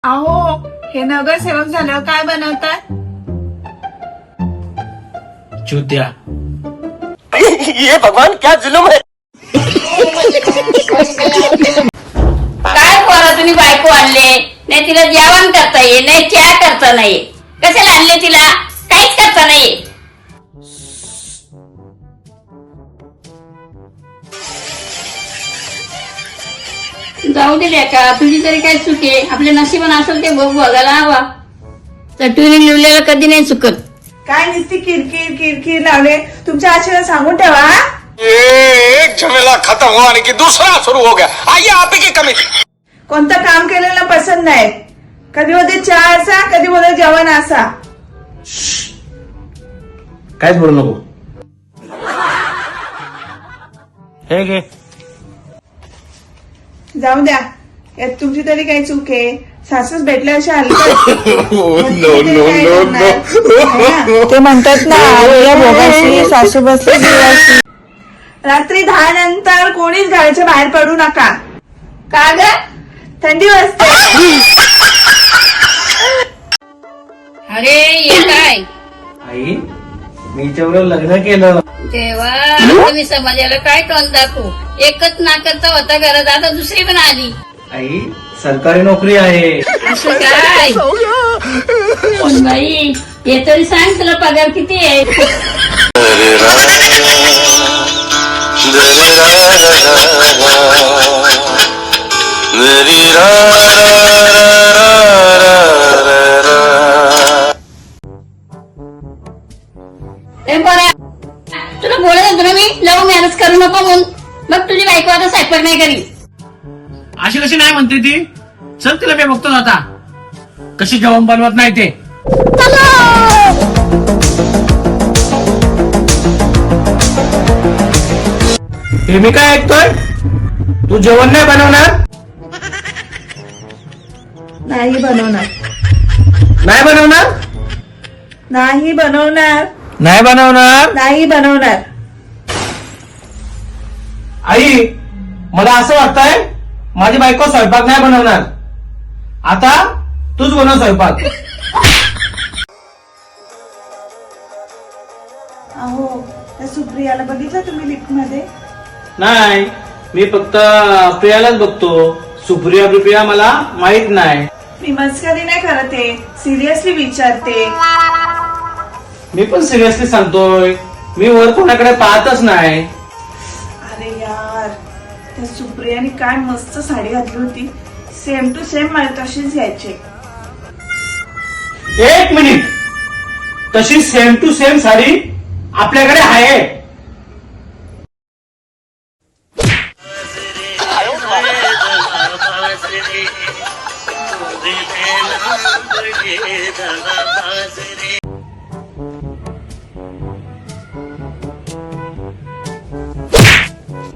अहो, हे नगरसेवक झाल्यावर काय बनवतात? चुत्या. ये भगवान क्या जुलूम है. काय पोरं तुम्ही बायको आणले नाही, तिला जेवण करता ये नाही, चहा करता नाही, कशाला आणले तिला? काहीच करता नाही. जाऊ दे का, तुझी तरी काय चूक आहे? आपल्या नशिबान असेल ते बघायला हवा. तर ट्युनिंग लिहिलेलं कधी नाही चुकत. काय नुसती किरकिर किरकिर लावले. तुमच्या आजीला सांगून ठेवा. एक झमेला खत्म हुआ आणि की दुसरा सुरू हो गया. आइए आप ही की कमी. कोणतं काम केलेलं पसंत नाही. कधी होते चहा असा, कधी होते जेवण असा. काहीच बोलू नको. हे घे. जाऊ द्या, यात तुमची तरी काही चूक आहे. सासूस भेटल्या अशा हलकं ते म्हणतात ना, आलेल्या भोगाशी सासू बसली जीवाशी. रात्री 10 नंतर कोणीच घराच्या बाहेर पडू नका. का ग? थंडी वाजते. अरे हे काय आई, मी हिच्याबरोबर लग्न केलं. तेव्हा तुम्ही समाजाला काय तोंड दाखवू? एकच नाकाचा होता घरात, आता दुसरी पण आली. आई, सरकारी नोकरी आहे. असं काय? पण बाई, हे तरी सांग, तुला पगार किती आहे? तुला बोलत होतो ना मी, लव्ह मॅरेज करू नको म्हणून. मग तुझी बायको आता स्वयंपाक नाही करी. अशी कशी नाही म्हणते ती? चल तिला मी बघतो आता कशी जेवण बनवत नाही ते. हे मी काय ऐकतोय? तू जेवण नाही बनवणार? नाही बनवणार. नाही बनवणार? नाही बनवणार. नाही बनवणार. नाही बनवणार. आई, मला असं वाटतंय माझी बायको स्वयंपाक नाही बनवणार. आता तूच बनव स्वयंपाक. अहो, त्या सुप्रियाला बघितलं तुम्ही लिफ्ट मध्ये? नाही, मी फक्त प्रियालाच बघतो. सुप्रिया मला माहित नाही. मी मस्करी नाही करत आहे, सिरियसली विचारते. मी पण सिरियसली सांगतोय, मी वर कोणाकडे पाहतच नाही. अरे यार, त्या सुप्रियाने काय मस्त साडी घातली होती. सेम टू सेम मला तशीच घ्यायची. एक मिनिट, तशी सेम टू सेम साडी आपल्याकडे आहे.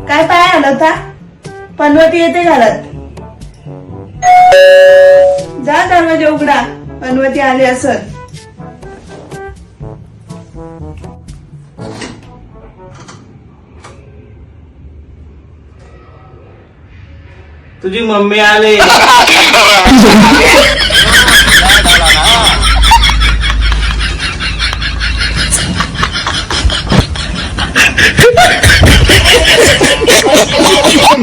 काय पाय आला होता? पनवती येते घालत. जा दरवाजा उघडा, पनवती आली असत. तुझी मम्मी आले.